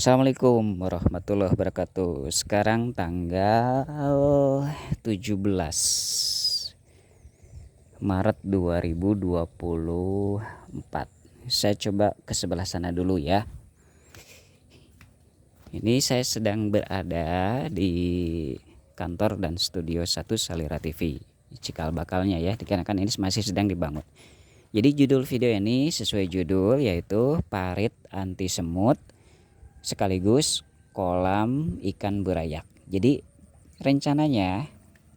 Assalamualaikum warahmatullahi wabarakatuh. Sekarang tanggal 17 Maret 2024. Saya coba ke sebelah sana dulu ya. Ini saya sedang berada di kantor dan studio 1 Salira TV, cikal bakalnya ya, dikarenakan ini masih sedang dibangun. Jadi judul video ini sesuai judul, yaitu parit anti semut sekaligus kolam ikan burayak. Jadi rencananya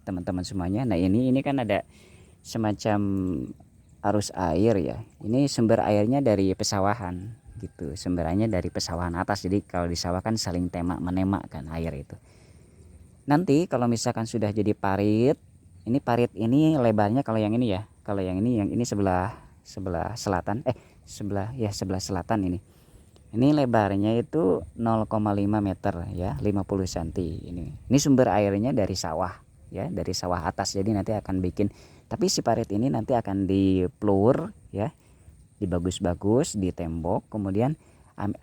teman-teman semuanya, nah ini kan ada semacam arus air ya. Ini sumber airnya dari pesawahan gitu. Sumberannya dari pesawahan atas. Jadi kalau di sawah kan saling menembak kan air itu. Nanti kalau misalkan sudah jadi parit, ini parit ini lebarnya kalau yang ini ya. Kalau yang ini sebelah selatan, sebelah selatan ini. Ini lebarnya itu 0,5 meter ya, 50 cm ini. Ini sumber airnya dari sawah ya, dari sawah atas. Jadi nanti akan bikin, tapi si parit ini nanti akan diplur ya, dibagus-bagus, ditembok, kemudian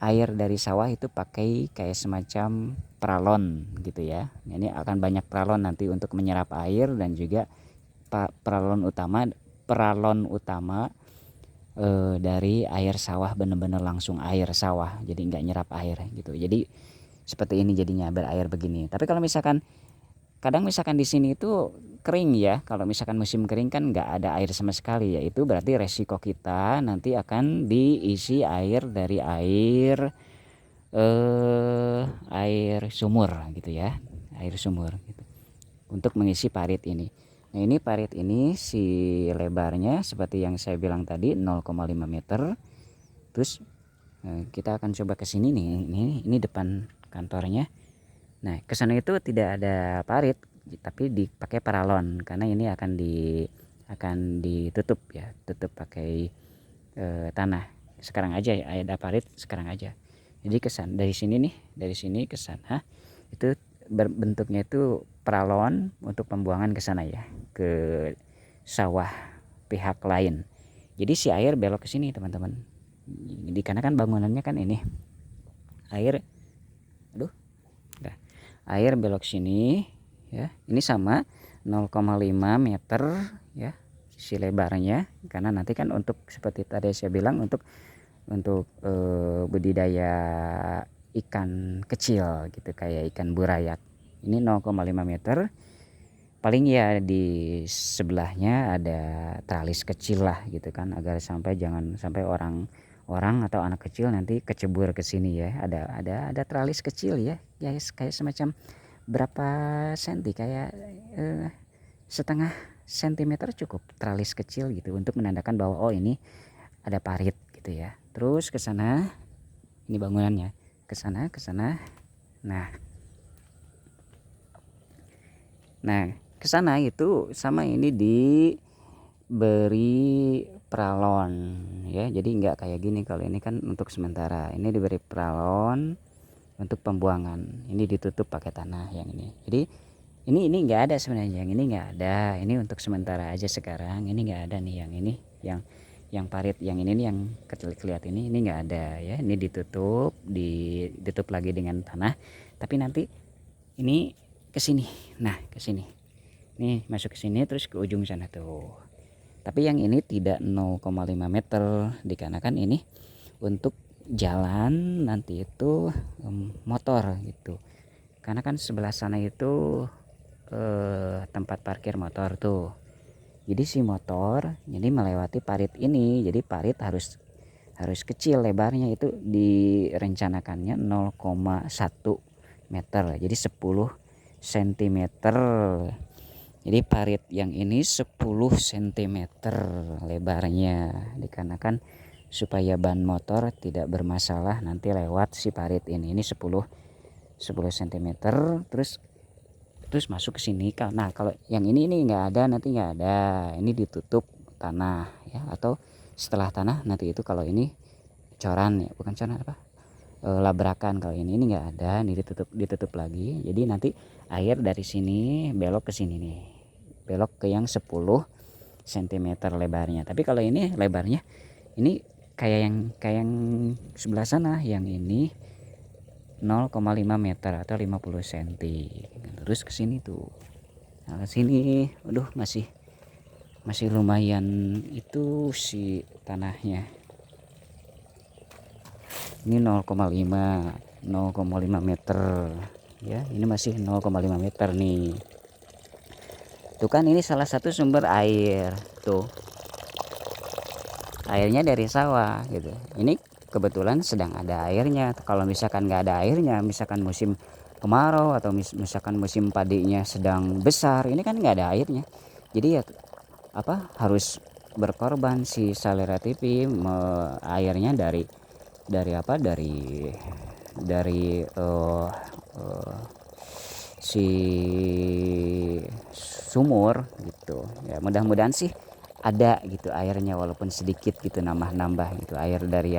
air dari sawah itu pakai kayak semacam peralon gitu ya. Ini akan banyak peralon nanti untuk menyerap air, dan juga peralon utama dari air sawah, bener-bener langsung air sawah, jadi nggak nyerap air gitu. Jadi seperti ini jadinya, berair begini. Tapi kalau misalkan kadang misalkan di sini itu kering ya, kalau misalkan musim kering kan nggak ada air sama sekali ya, itu berarti resiko kita nanti akan diisi air dari air sumur gitu ya, air sumur gitu, untuk mengisi parit ini. Nah ini parit ini si lebarnya seperti yang saya bilang tadi 0,5 meter. Terus kita akan coba ke sini nih, ini depan kantornya. Nah ke sana itu tidak ada parit, tapi dipakai paralon, karena ini akan ditutup ya, tutup pakai tanah. Sekarang aja ya, ada parit sekarang aja. Jadi dari sini nih, dari sini ke sana itu berbentuknya itu peralon untuk pembuangan ke sana ya, ke sawah pihak lain. Jadi si air belok ke sini teman-teman. Jadi karena kan bangunannya kan ini air, air belok sini ya. Ini sama 0,5 meter ya si lebarnya, karena nanti kan untuk seperti tadi saya bilang untuk budidaya ikan kecil gitu, kayak ikan burayak. Ini 0,5 meter. Paling ya di sebelahnya ada tralis kecil lah gitu kan, agar jangan sampai orang atau anak kecil nanti kecebur ke sini ya. Ada tralis kecil ya, kayak semacam berapa senti, kayak setengah sentimeter cukup, tralis kecil gitu, untuk menandakan bahwa oh ini ada parit gitu ya. Terus ke sana, ini bangunannya, ke sana. Nah ke sana itu sama, ini diberi peralon ya. Jadi nggak kayak gini, kalau ini kan untuk sementara, ini diberi peralon untuk pembuangan. Ini ditutup pakai tanah yang ini. Jadi ini nggak ada sebenarnya, yang ini nggak ada. Ini untuk sementara aja sekarang. Ini nggak ada nih yang ini, yang parit yang ini nih, yang kelihatan ini nggak ada ya. Ini ditutup lagi dengan tanah. Tapi nanti ini ke sini. Nah ke sini, nih masuk ke sini terus ke ujung sana tuh. Tapi yang ini tidak 0,5 meter, dikarenakan ini untuk jalan nanti itu motor gitu. Karena kan sebelah sana itu tempat parkir motor tuh. Jadi si motor jadi melewati parit ini. Jadi parit harus kecil lebarnya, itu direncanakannya 0,1 meter. Jadi 10 cm. Jadi parit yang ini 10 cm lebarnya, dikarenakan supaya ban motor tidak bermasalah nanti lewat si parit ini. Ini 10 cm. Terus masuk ke sini. Nah kalau yang ini nggak ada, nanti nggak ada. Ini ditutup tanah ya, atau setelah tanah nanti itu, kalau ini coran ya, bukan coran apa, labrakan. Kalau ini nggak ada, ini ditutup lagi. Jadi nanti air dari sini belok ke sini nih, belok ke yang 10 cm lebarnya. Tapi kalau ini lebarnya ini kayak yang sebelah sana, yang ini 0,5 meter atau 50 cm. Terus ke sini tuh. Nah, ke sini aduh masih lumayan itu si tanahnya. Ini 0,5 meter ya, ini masih 0,5 meter nih. Tuh kan ini salah satu sumber air tuh, airnya dari sawah gitu. Ini kebetulan sedang ada airnya. Kalau misalkan nggak ada airnya, misalkan musim kemarau atau misalkan musim padinya sedang besar, ini kan nggak ada airnya. Jadi ya harus berkorban si Salera TV airnya dari si sumur gitu ya. Mudah-mudahan sih ada gitu airnya walaupun sedikit gitu, nambah gitu air dari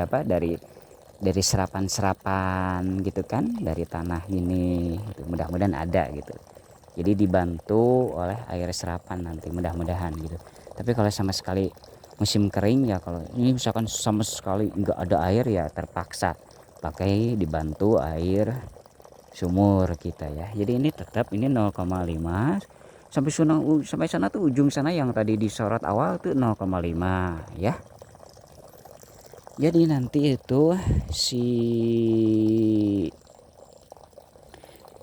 serapan gitu kan, dari tanah ini gitu. Mudah-mudahan ada gitu, jadi dibantu oleh air serapan nanti, mudah-mudahan gitu. Tapi kalau sama sekali musim kering ya, kalau ini misalkan sama sekali nggak ada air ya terpaksa pakai dibantu air sumur kita ya. Jadi ini tetap ini 0,5 sampai sana tuh, ujung sana yang tadi disorot awal tuh 0,5 ya. Jadi nanti itu si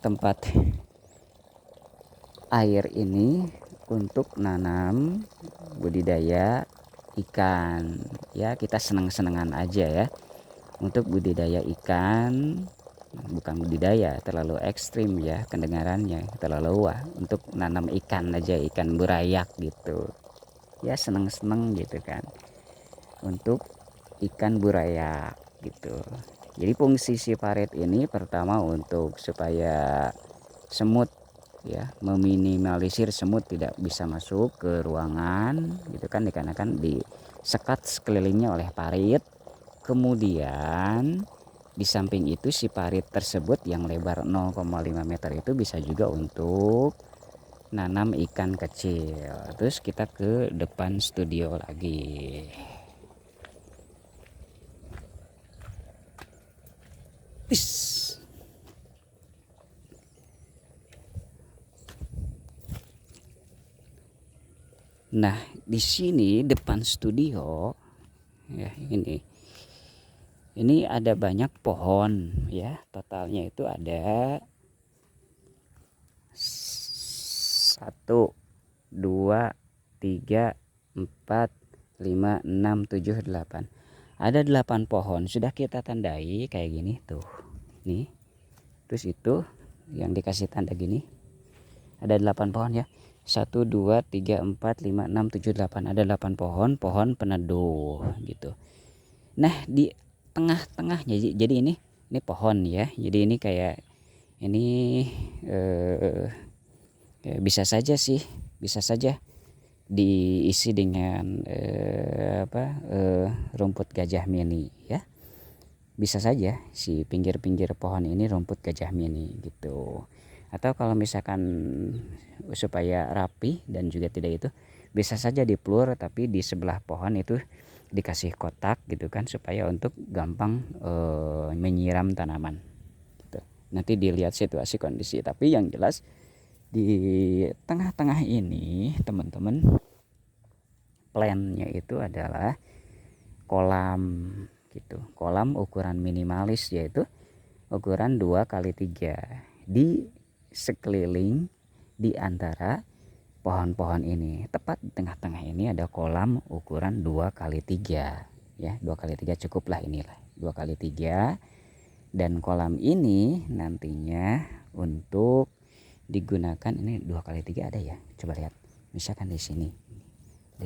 tempat air ini untuk nanam budidaya ikan ya. Kita seneng-senengan aja ya untuk budidaya ikan, bukan budidaya terlalu ekstrim ya kedengarannya, terlalu wah, untuk nanam ikan aja, ikan burayak gitu ya, seneng-seneng gitu kan untuk ikan burayak gitu. Jadi fungsi si parit ini pertama untuk supaya semut ya, meminimalisir semut tidak bisa masuk ke ruangan gitu kan, dikarenakan disekat sekelilingnya oleh parit. Kemudian di samping itu si parit tersebut yang lebar 0,5 meter itu bisa juga untuk nanam ikan kecil. Terus kita ke depan studio lagi. Nah, di sini depan studio ya, ini ada banyak pohon ya. Totalnya itu ada 1 2 3 4 5 6 7 8. Ada 8 pohon sudah kita tandai kayak gini tuh. Nih. Terus itu yang dikasih tanda gini. Ada 8 pohon ya. 1 2 3 4 5 6 7 8. Ada 8 pohon peneduh gitu. Nah, di tengah-tengahnya jadi ini pohon ya. Jadi ini kayak ini bisa saja diisi dengan rumput gajah mini ya. Bisa saja si pinggir-pinggir pohon ini rumput gajah mini gitu. Atau kalau misalkan supaya rapi dan juga tidak itu, bisa saja diplur tapi di sebelah pohon itu dikasih kotak gitu kan, supaya untuk gampang menyiram tanaman gitu. Nanti dilihat situasi kondisi, tapi yang jelas di tengah-tengah ini teman-teman, plannya itu adalah kolam gitu. Kolam ukuran minimalis yaitu ukuran 2x3 di sekeliling di antara pohon-pohon ini. Tepat di tengah-tengah ini ada kolam ukuran 2x3 ya. 2x3 cukuplah, inilah 2x3. Dan kolam ini nantinya untuk digunakan, ini 2x3 ada ya. Coba lihat. Misalkan di sini ada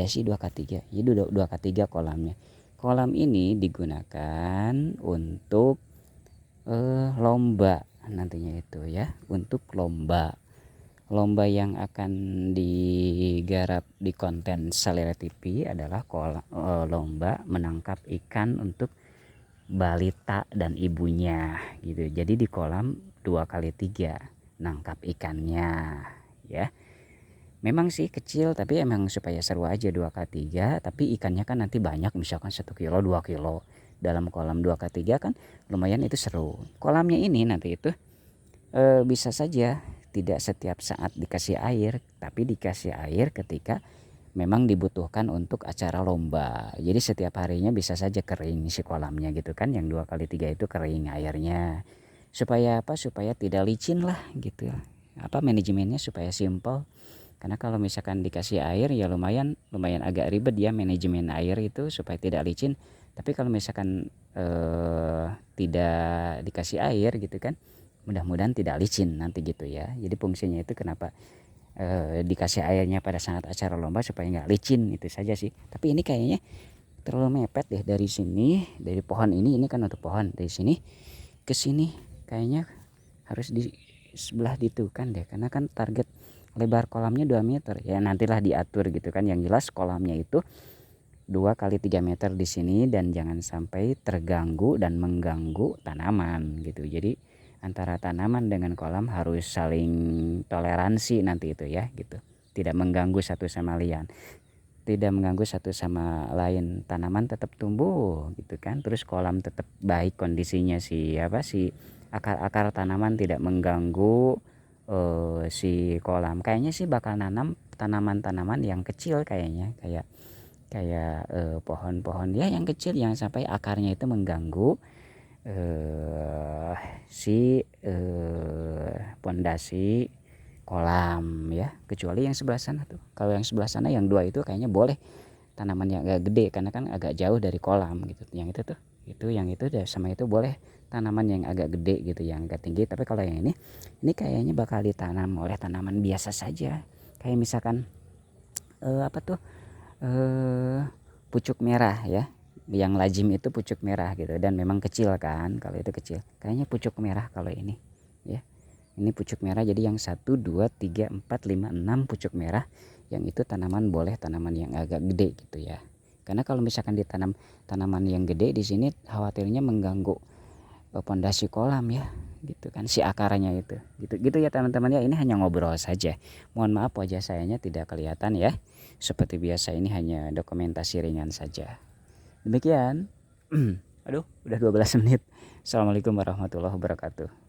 sih 2x3. Jadi 2x3 kolamnya. Kolam ini digunakan untuk lomba nantinya itu ya, untuk lomba yang akan digarap di konten Salera TV adalah lomba menangkap ikan untuk balita dan ibunya gitu. Jadi di kolam 2x3 nangkap ikannya ya. Memang sih kecil tapi emang supaya seru aja 2x3, tapi ikannya kan nanti banyak, misalkan 1 kilo 2 kilo dalam kolam 2x3 kan lumayan itu seru. Kolamnya ini nanti itu bisa saja tidak setiap saat dikasih air, tapi dikasih air ketika memang dibutuhkan untuk acara lomba. Jadi setiap harinya bisa saja kering si kolamnya gitu kan, yang 2x3 itu kering airnya. Supaya apa? Supaya tidak licin lah gitu. Manajemennya supaya simple. Karena kalau misalkan dikasih air ya lumayan agak ribet ya manajemen air itu supaya tidak licin. Tapi kalau misalkan tidak dikasih air gitu kan, mudah-mudahan tidak licin nanti gitu ya. Jadi fungsinya itu kenapa dikasih airnya pada saat acara lomba supaya nggak licin, itu saja sih. Tapi ini kayaknya terlalu mepet deh dari sini, dari pohon ini kan untuk pohon, dari sini ke sini kayaknya harus di sebelah itu kan deh, karena kan target lebar kolamnya 2 meter ya, nantilah diatur gitu kan. Yang jelas kolamnya itu 2x3 meter di sini dan jangan sampai terganggu dan mengganggu tanaman gitu. Jadi antara tanaman dengan kolam harus saling toleransi nanti itu ya gitu, tidak mengganggu satu sama lain, tanaman tetap tumbuh gitu kan, terus kolam tetap baik kondisinya, si akar-akar tanaman tidak mengganggu si kolam. Kayaknya sih bakal nanam tanaman-tanaman yang kecil kayaknya, kayak pohon-pohon ya yang kecil, yang sampai akarnya itu mengganggu si pondasi kolam ya, kecuali yang sebelah sana tuh. Kalau yang sebelah sana yang 2 itu kayaknya boleh tanaman yang agak gede karena kan agak jauh dari kolam gitu. Yang itu tuh, yang itu sama itu boleh tanaman yang agak gede gitu, yang agak tinggi. Tapi kalau yang ini kayaknya bakal ditanam oleh tanaman biasa saja, kayak misalkan pucuk merah ya, yang lazim itu pucuk merah gitu, dan memang kecil kan, kalau itu kecil kayaknya pucuk merah. Kalau ini ya, ini pucuk merah, jadi yang 1 2 3 4 5 6 pucuk merah, yang itu tanaman boleh tanaman yang agak gede gitu ya. Karena kalau misalkan ditanam tanaman yang gede di sini khawatirnya mengganggu pondasi kolam ya gitu kan, si akarnya itu gitu ya teman-teman ya. Ini hanya ngobrol saja, mohon maaf wajah sayanya tidak kelihatan ya, seperti biasa ini hanya dokumentasi ringan saja. Demikian. Aduh udah 12 menit. Assalamualaikum warahmatullahi wabarakatuh.